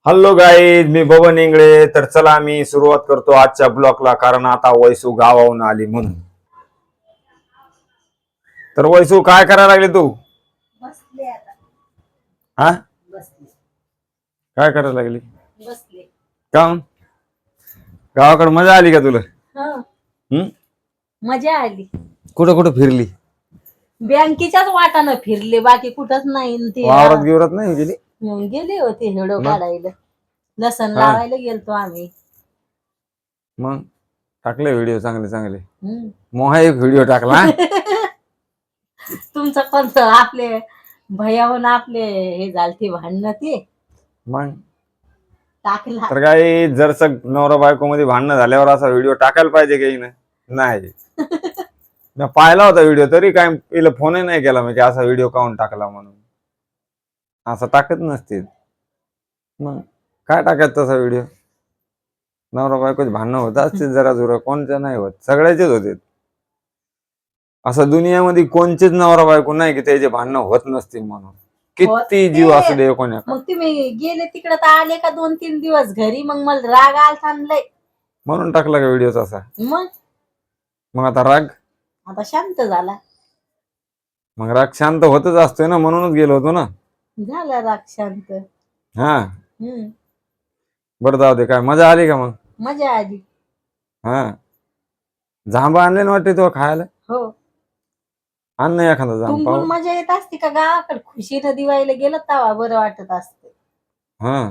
Hello guys, मी बबन इंगळे. तर चला मी सुरुवात करतो आजच्या ब्लॉगला, कारण आता वैसू गावाहून आली म्हणून. तर वैसू, काय करायला लागली तू? बसले आता. हा, बसले काय करायला लागली? बसले. काम गावाकडे मजा आली का तुला? हं, मजा आली. कुठं कुठं फिरली? बँकेच्याच वाटानं फिरले, बाकी कुठंच नाही. न ते वावरात गिवरात नाही गेली? गेले होते हेडो मग? काढायला, लसण हा. लावायला गेलतो आम्ही. मग टाकले व्हिडिओ चांगले चांगले. हं. मोहा एक व्हिडिओ टाकला. तुमचं कोणतं आपले भैयाहून आपले हे झालते भांडणं, ते मग टाकला. तर काही जरसं नवरा बायको मध्ये भांडणं झाल्यावर असा व्हिडिओ टाकायला पाहिजे काही नाही. मी पाहिला होता व्हिडिओ, तरी काय पहिलं फोनही नाही केला म्हणजे असा व्हिडिओ काऊन टाकला म्हणून. असं टाकत नसतील. मग काय टाकायचं तसा व्हिडिओ? नवरा बायकोच भांडणं होत असतील जरा जुरा, कोणत्या नाही होत, सगळ्याचेच होते. असं दुनियामध्ये कोणचेच नवरा बायको नाही की त्याचे भांडणं होत नसतील म्हणून. किती जीव असू दे कोण्या. मग तुम्ही गेले तिकडे तर आले का 2-3 दिवस घरी, मग मला राग आला आणलंय म्हणून टाकला का व्हिडिओ तसा? मग आता राग आता शांत झाला. मग राग शांत होतच असतोय ना, म्हणूनच गेलो होतो ना. झाला राग शांत. हा, हम्म, बरं जाऊ दे. काय मजा आली का मग? मजा आली. हा, जांभा आणले ना वाटते तो खायला. हो, आण ना एखादा जांब तुमकून पाहू. मजा येत असते का गावाकडे? खुशीनं दिवाळीला गेलं तवा बरं वाटत असते. हा,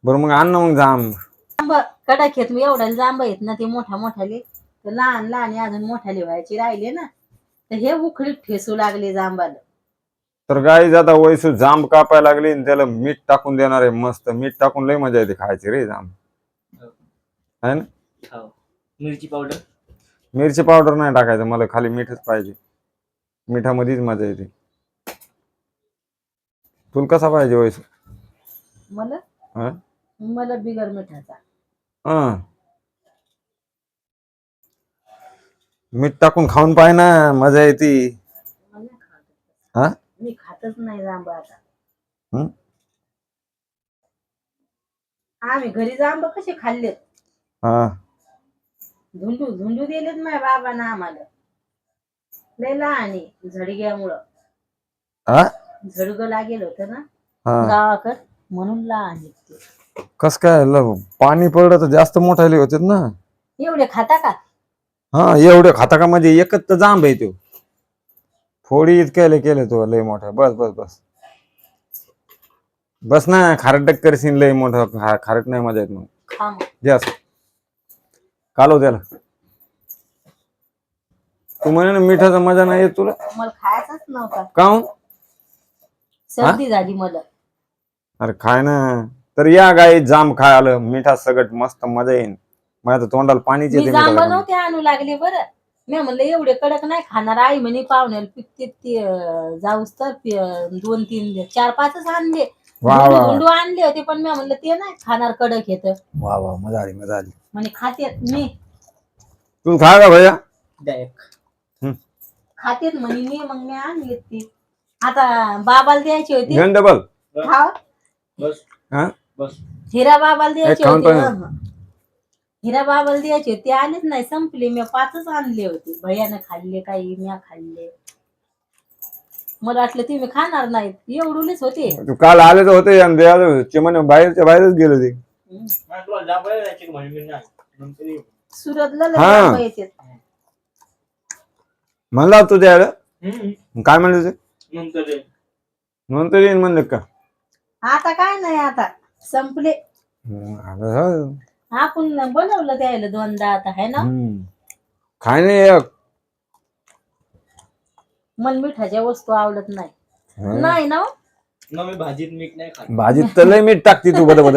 बरं मग आण ना मग जांब. जांब कडक येत, मी एवढ्याला जांब येत ना, ते मोठाले तर लहान लहान अजून मोठाले व्हायचे राहिले ना, तर हे उखळीत ठेसू लागले जांबाला. तर गाईज आता वैसू जांब कापायला लागली आणि त्याला मीठ टाकून देणार आहे. मस्त मीठ टाकून लय मजा येते खायची रे जांब, है ना? मिरची पावडर. मिरची पावडर नाही टाकायचं, मला खाली मीठच पाहिजे. मिठामध्येच मजा येते. तुला कसा पाहिजे वैसू? मला मला बिगर मिठाचा. हा, मीठ टाकून खाऊन पाय ना, मजा येते. हा, मी खातच नाही जांब आता. आम्ही घरी जांब कसे खाल्लेत, हा, झुंडू झुंडू दिलेत माझ्या बाबांना आम्हाला. लय लहान झडग्यामुळं झडग लागेल होतं ना गावाकड, म्हणून लहान ते. कस काय पाणी पडलं तर जास्त मोठाले होते ना. एवढे खाता का? हा, एवढे खाता का? म्हणजे एकच तर जांब आहे तो. फोडी इतक्याले केले तो लय मोठा. बस बस बस बस ना, खारट करशील लय मोठं. खारट नाही मजा येत मग. खा मग. जास्त कालो त्याला. तू म्हणे ना मिठाचा मजा नाही येत तुला. मला खायचाच नव्हता. काऊन? सर्दी झाली मला. अरे खाय ना. तर या गाई जांब खायला, मिठा सगट मस्त मजा येईन. माझ्या तोंडाला पाणीच येते. जांब नव्हते आणू लागले बरं. मी म्हणलं एवढे कडक नाही खाणार, आई म्हणे पाहुण्याला पिकते ते जाऊस तर 2-3 4-5च आणले. धुंडू आणले होते, पण मी म्हणलं ते नाही खाणार, कडक येत. वा वा, मजा आली मजा आली. म्हणे खातेत मी. तू खा का भैया? खातेत म्हणे मी, मग मी आणलीत ती. आता बाबाला द्यायची होती. डबल खाव. बस हा, बस. हिरा बाबाला द्यायची खाऊन होती. हिरा बाबाला द्यायची होती, आलीच नाही, संपली. मी 5च आणले होते. भैयानं खाल्ले काही, मी खाल्ले. मला वाटलं तुम्ही खाणार नाहीत, एवढूलेच होते. तू काल आले तर होते, चिमणे बाहेरच्या बाहेरच गेले ते. सुरतला लय येते. म्हणला तू द्यायला, काय म्हणले ते? नंतर येईन म्हणले का? आता काय नाही, आता संपले. आपण बनवलं द्यायला 2दा आता, है ना? खाय नाही. मला मिठाच्या वस्तू आवडत नाही. नाही ना? मी भाजीत मीठ नाही खात. भाजीत तर लय मीठ टाकते तू बद बद.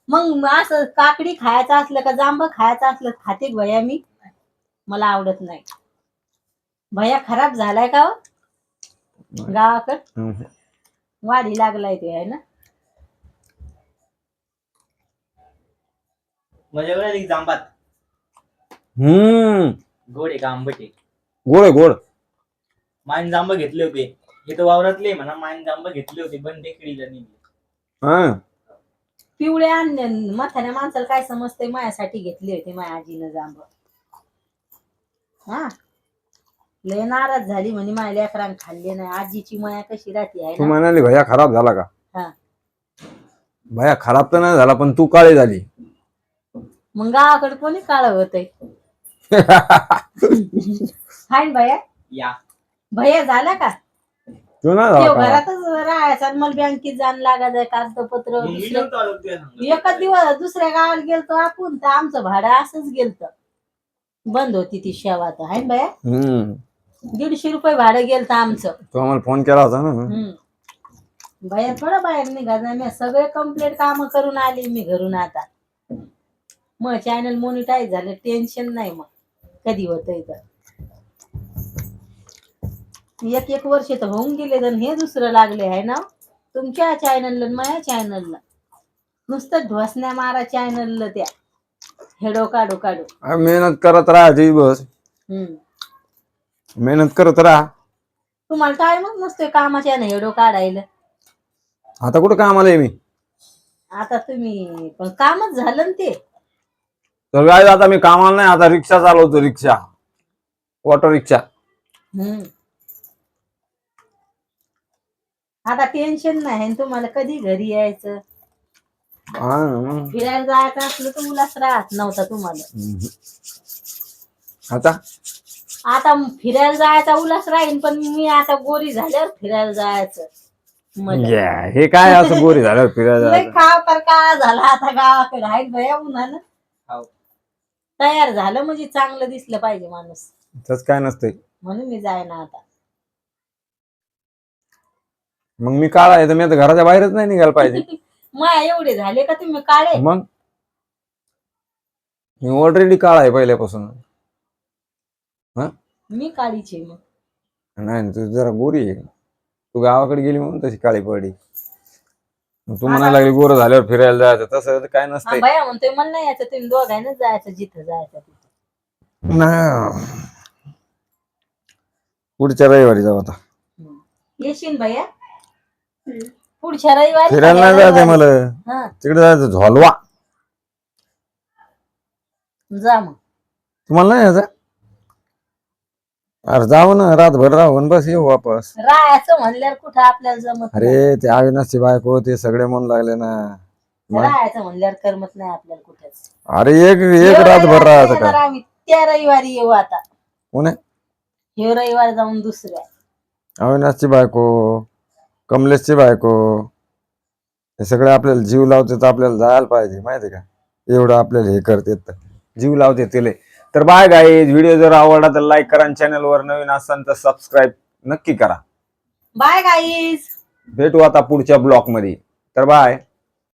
मग असं काकडी खायचं असलं का जांब खायचं असलं खाते भैया मी. मला आवडत नाही. भैया खराब झालाय का गावाकड? वाढी लागलाय ते, आहे ना? माझ्याकडे जांबात गोड आहे का आंबट आहे? गोड आहे, गोड. माइन जांब घेतले होते, हे तर वावरातले म्हणा. माइन जांब घेतले होते, पण टेकडीला नाही. पिवळे आणले म्हाताऱ्या माणसाला काय समजते, माझ्यासाठी घेतले होते माझ्या आजीनं जांब. हा लय नाराज झाली म्हणे माझ्या लेकरांनी खाल्ले नाही. आजीची माया कशी राहते आहे तू ना. म्हणाली भैया खराब झाला का? हा भैया खराब तर नाही झाला, पण तू काळी झाली. मग गावाकडे कोणी काळ होतय. हाय ना भैया. या भैया झाला का? तू नाही तो झाला का? घरातच राहायचा आणि मला बँकेत जाणं लागायचं कागदपत्र. मग मी नव्हतो आलो तुझ्या संग. एकच दिवस दुसऱ्या गावाला गेलतो आपण, तर आमचं भाडं असंच गेलत. बंद होती ती सेवा तर हाय ना भैया. 150 रुपये भाडं गेलत आमचं. तू आम्हाला फोन केला होता ना. भैया थोडं बाहेर निघा नाही. मी सगळे कंप्लीट काम करून आली मी घरून. आता मग चॅनल मोनिटाईज झालं, टेन्शन नाही. मग कधी होतंय तर 1 वर्ष तर होऊन गेले, तर हे दुसरं लागले आहे ना तुमच्या चॅनलला माझ्या चॅनलला. नुसतं ढोसण्या मारा चॅनलला त्या हेडो काढू काढू. मेहनत करत राहायची बस. मेहनत करत राहा. तुम्हाला टाइमच नसतोय कामाच्या हेडो काढायला. आता कुठं कामाला आहे मी? आता तुम्ही पण कामच झालं ना ते. तर काय आता मी कामाला नाही, आता रिक्षा चालवतो. रिक्षा, ऑटो रिक्षा. आता टेन्शन नाही तुम्हाला कधी घरी यायचं. फिरायला जायचं असलं तर उल्हास राहत नव्हता तुम्हाला. आता फिरायला जायचा उल्हास राहीन, पण मी आता गोरी झाल्यावर फिरायला जायचं. हे काय असं गोरी झालं फिरायला लय खा पर का झाला आता गावाकडे आहे भया उन्हानं. हाव. तयार झालं म्हणजे चांगलं दिसलं पाहिजे माणूस, तस काय नसतंय. म्हणून मी जाय ना आता. मग मी काळा आहे तर मी आता घराच्या बाहेरच नाही निघायला पाहिजे. माया एवढे झाले का तुम्ही काळे? मग मी ऑलरेडी काळा आहे पहिल्यापासून. मी काळीची मग. नाही तू जरा गोरी आहे. तू गावाकडे गेली म्हणून तशी काळी पडली. तू म्हणायला लागली गोरं झाल्यावर फिरायला जायचं, तसं तर काय नसतंय. भया म्हणतोय मला नाही यायचं, तुम्ही दोघांनाच जायचं जिथं जायचं तिथं. पुढच्या रविवारी जाऊ आता. येशील भैया पुढच्या रविवारी? फिरायला नाही जायचंय मला. हा तिकडे जायचं झोलवा. जा मग. तुम्हाला नाही यायचं? अरे जाऊ ना, रातभर राहून बस येऊ वापस. राहायचं म्हणल्यावर कुठं आपल्याला जमत नाही. अरे ते अविनाशची बायको ते सगळे म्हणू लागले ना. राहायचं म्हणल्यावर करमत नाही आपल्याला कुठेच. अरे एक रातभर राहायचं का? आम्ही त्या रविवारी येऊ आता. कोण आहे? हे रविवारी जाऊन दुसऱ्या. अविनाशची बायको, कमलेशची बायको, हे सगळे आपल्याला जीव लावते, तर आपल्याला जायला पाहिजे माहिती का. एवढं आपल्याला हे करते तर जीव लावते तिले. तर बाय गाईज, व्हिडिओ जर आवडला तर लाईक करा, चॅनल वर नवीन असाल तर सबस्क्राईब नक्की करा. Bye guys. भेटू आता पुढच्या ब्लॉग मध्ये. तर बाय.